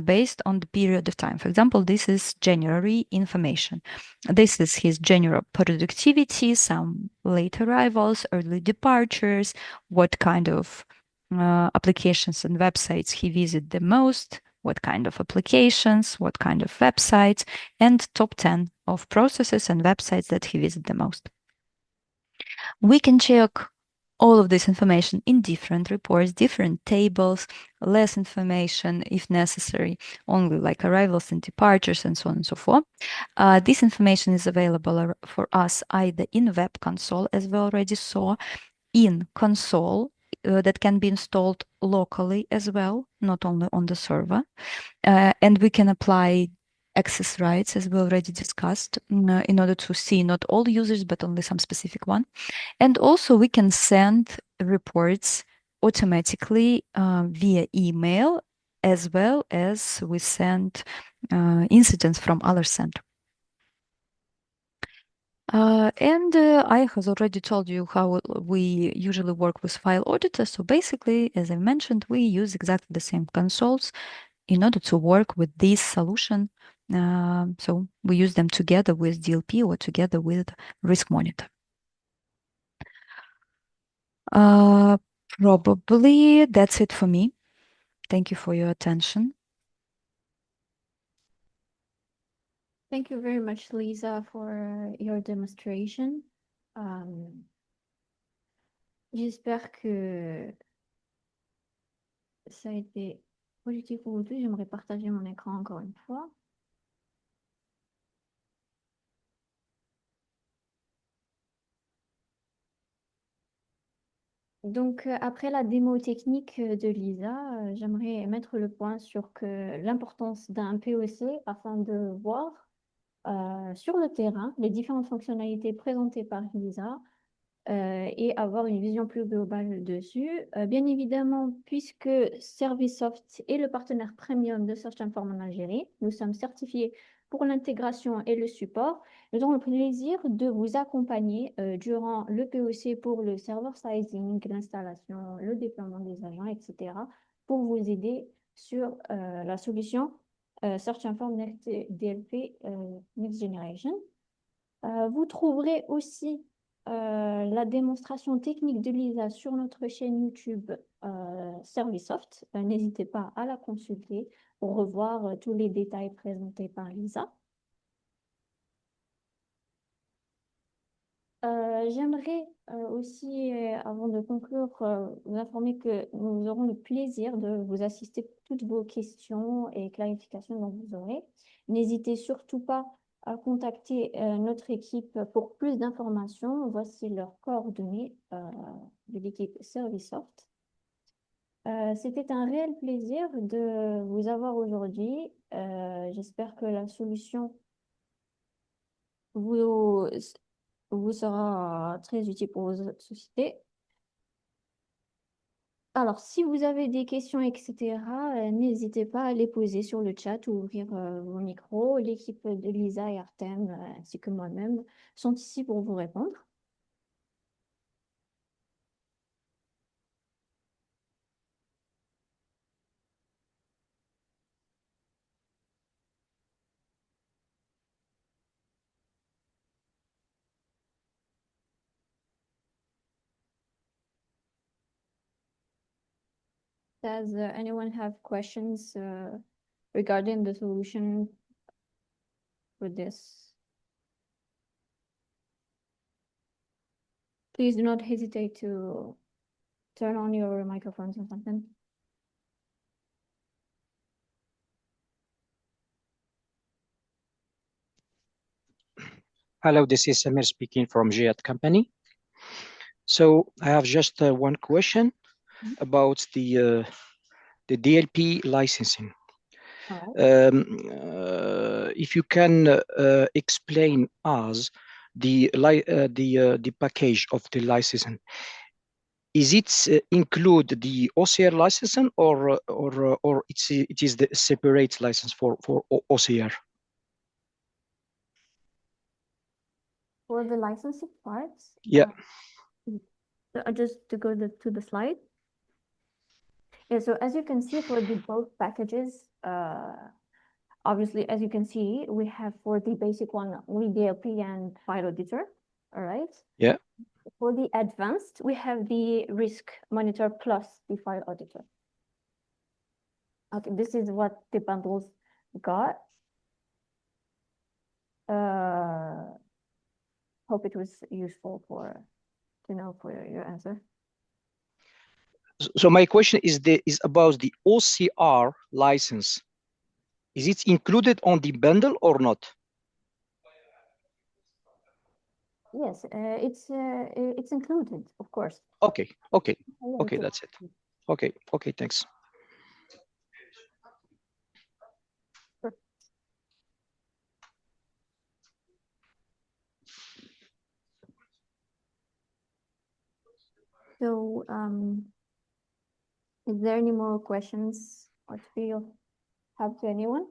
based on the period of time. For example, this is January information. This is his general productivity, some late arrivals, early departures, what kind of applications and websites he visited the most, what kind of applications, what kind of websites, and top 10 of processes and websites that he visited the most. We can check all of this information in different reports, different tables, less information if necessary, only like arrivals and departures and so on and so forth. This information is available for us either in Web Console, as we already saw, in console that can be installed locally as well, not only on the server. And we can apply access rights, as we already discussed, in order to see not all users, but only some specific one. And also we can send reports automatically via email, as well as we send incidents from other center. I have already told you how we usually work with file auditors. So basically, as I mentioned, we use exactly the same consoles in order to work with this solution. So we use them together with DLP or together with Risk Monitor. Probably that's it for me. Thank you for your attention. Thank you very much, Lisa, for your demonstration. J'espère que ça a été positif pour vous tous. J'aimerais partager mon écran encore une fois. Donc, après la démo technique de Lisa, j'aimerais mettre le point sur l'importance d'un POC afin de voir sur le terrain les différentes fonctionnalités présentées par Lisa et avoir une vision plus globale dessus. Bien évidemment, puisque Servicesoft est le partenaire premium de SearchInform en Algérie, nous sommes certifiés pour l'intégration et le support. Nous avons le plaisir de vous accompagner durant le POC pour le server sizing, l'installation, le déploiement des agents, etc., pour vous aider sur la solution SearchInform NEXT-DLP Next Generation. Vous trouverez aussi la démonstration technique de Lisa sur notre chaîne YouTube Servicesoft. N'hésitez pas à la consulter pour revoir tous les détails présentés par Lisa. J'aimerais aussi, avant de conclure, vous informer que nous aurons le plaisir de vous assister pour toutes vos questions et clarifications dont vous aurez. N'hésitez surtout pas à contacter notre équipe pour plus d'informations. Voici leurs coordonnées de l'équipe ServiceSoft. C'était un réel plaisir de vous avoir aujourd'hui. J'espère que la solution vous sera très utile pour votre société. Alors, si vous avez des questions, etc., n'hésitez pas à les poser sur le chat ou ouvrir vos micros. L'équipe de Lisa et Artem, ainsi que moi-même, sont ici pour vous répondre. Does anyone have questions regarding the solution for this? Please do not hesitate to turn on your microphones or something. Hello, this is Samir speaking from Jihad Company. So I have just one question about the DLP licensing. If you can explain us the package of the licensing, is it include the OCR licensing or it is the separate license for OCR? For the licensing parts? Yeah. Just to go to the slide. Yeah, so as you can see for the both packages, obviously, as you can see, we have for the basic one, only DLP and file auditor, all right? Yeah. For the advanced, we have the risk monitor plus the file auditor. Okay, this is what the bundles got. Hope it was useful to know for your answer. So my question is about the OCR license. Is it included on the bundle or not? Yes, it's included, of course. Okay, that's it. Okay, thanks. So, is there any more questions or do you have to anyone?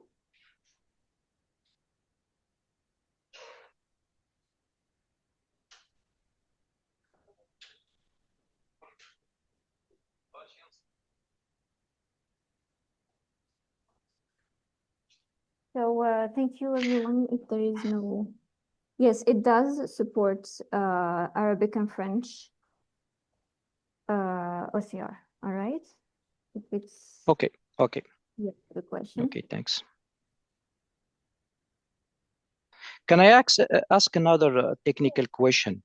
So, thank you everyone. If there is no, yes, it does support Arabic and French OCR. All right. If it's okay. Yeah, the question. Okay, thanks. Can I ask another technical question?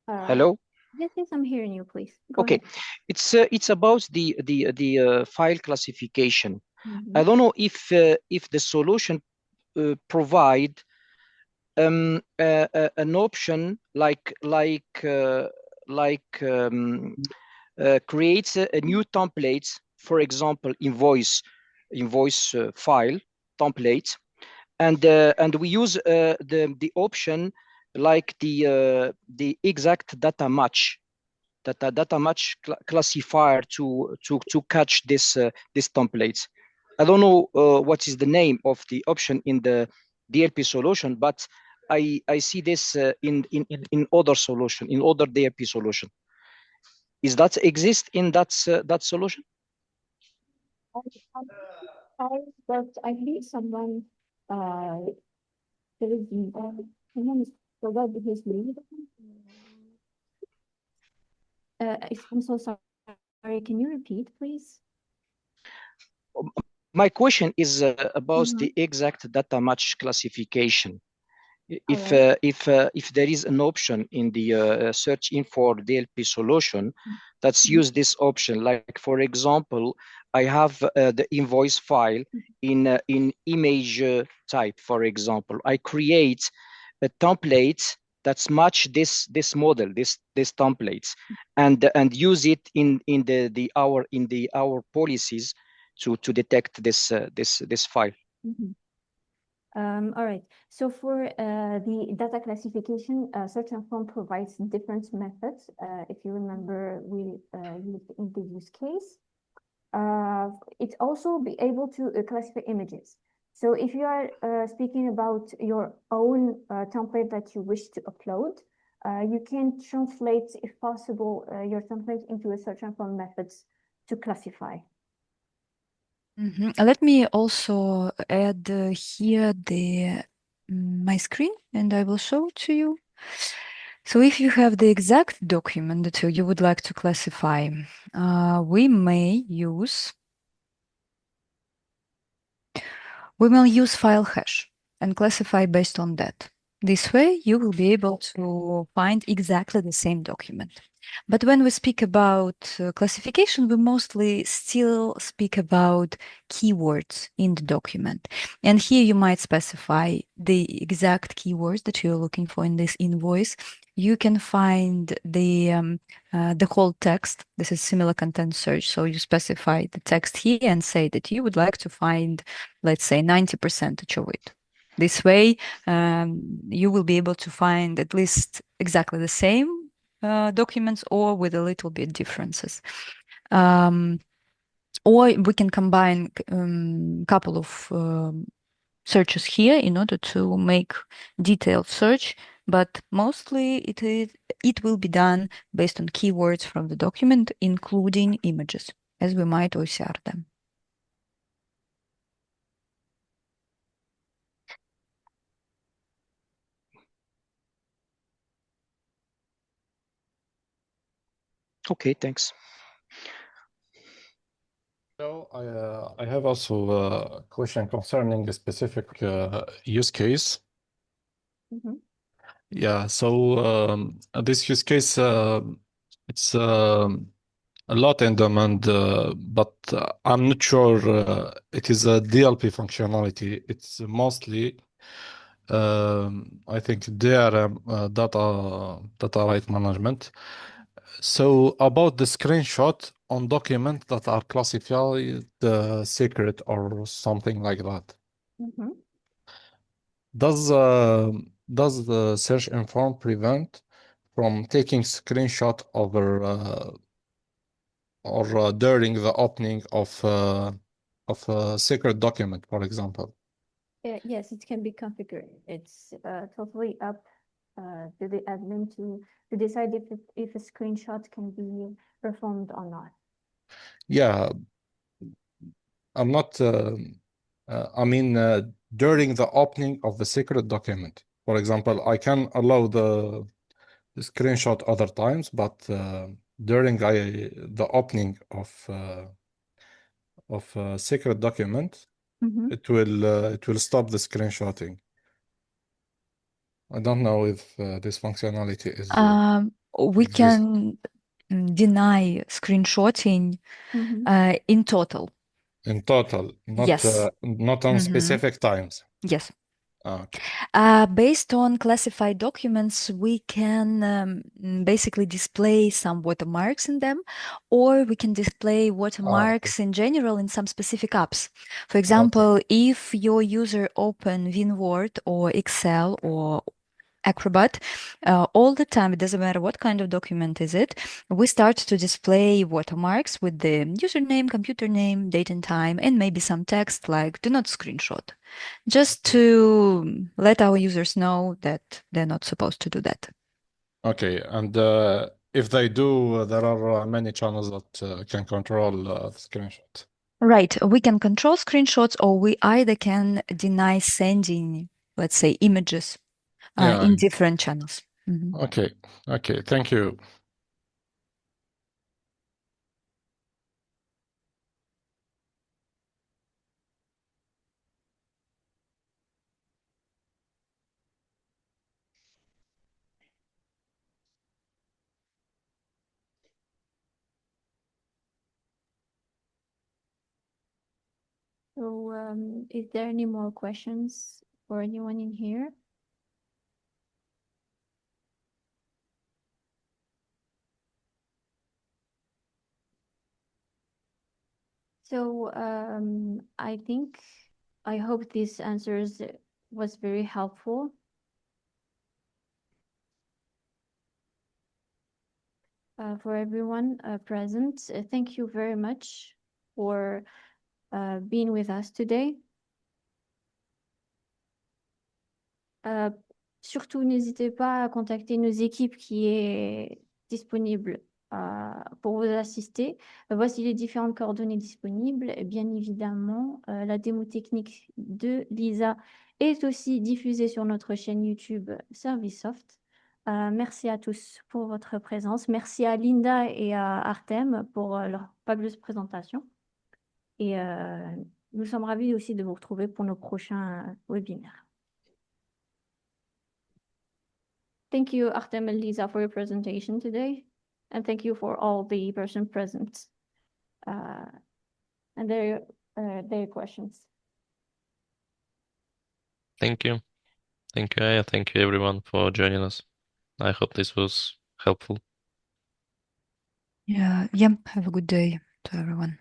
Hello. Yes, I'm hearing you. Please. Go Okay, ahead. it's about the file classification. I don't know if the solution provide an option creates a new template, for example, invoice file template, and we use the option like the exact data match classifier to catch this templates. I don't know what is the name of the option in the DLP solution, but I see this in other solution, in other DLP solution. Is that exist in that solution? I think someone forgot his name. I'm so sorry. Can you repeat, please? My question is about the exact data match classification. If there is an option in the SearchInform DLP solution that use this option. Like, for example, I have the invoice file in image type, for example. I create a template that's match this model, this templates, and use it in our policies to detect this file. All right. So for the data classification, SearchInform provides different methods. If you remember, we used in the use case. It also be able to classify images. So if you are speaking about your own template that you wish to upload, you can translate, if possible, your template into a SearchInform methods to classify. Let me also add here my screen, and I will show it to you. So if you have the exact document that you would like to classify, we will use file hash and classify based on that. This way, you will be able to find exactly the same document. But when we speak about classification, we mostly still speak about keywords in the document. And here you might specify the exact keywords that you're looking for in this invoice. You can find the whole text. This is similar content search. So you specify the text here and say that you would like to find, let's say, 90% of it. This way, you will be able to find at least exactly the same documents or with a little bit differences. Or we can combine a couple of searches here in order to make detailed search, but mostly it will be done based on keywords from the document, including images, as we might OCR them. Okay, thanks. So I have also a question concerning a specific use case. Yeah, so this use case, it's a lot in demand, but I'm not sure it is a DLP functionality. It's mostly, I think, DRM, data right management. So about the screenshot on documents that are classified secret or something like that. Does the SearchInform prevent from taking screenshot over or during the opening of a secret document, for example? Yes, it can be configured. It's totally up to the admin to decide if a screenshot can be performed or not. Yeah, I'm not. I mean, during the opening of the secret document, for example, I can allow the screenshot other times, but during the opening of a secret document, it will stop the screenshotting. I don't know if this functionality is. We can deny screenshotting in total. In total, not Yes. not on specific times. Yes. Okay. Based on classified documents, we can basically display some watermarks in them, or we can display watermarks in general in some specific apps. For example, if your user open WinWord or Excel or Acrobat, all the time, it doesn't matter what kind of document is it, we start to display watermarks with the username, computer name, date and time, and maybe some text like do not screenshot, just to let our users know that they're not supposed to do that. Okay, and if they do, there are many channels that can control the screenshot. Right, we can control screenshots, or we either can deny sending, let's say, images in different channels. Okay, okay, thank you. So, is there any more questions for anyone in here? So, I hope these answers was very helpful. For everyone present, thank you very much for being with us today. Surtout, n'hésitez pas à contacter nos équipes qui est disponible pour vous assister. Voici les différentes coordonnées disponibles. Et bien évidemment, la démo technique de Lisa est aussi diffusée sur notre chaîne YouTube ServiceSoft. Merci à tous pour votre présence. Merci à Linda et à Artem pour leur fabuleuse présentation. Et nous sommes ravis aussi de vous retrouver pour nos prochains webinaires. Thank you, Artem and Lisa, for your presentation today. And thank you for all the persons present and their questions. Thank you. Thank you, Aya. Thank you, everyone, for joining us. I hope this was helpful. Yeah, have a good day to everyone.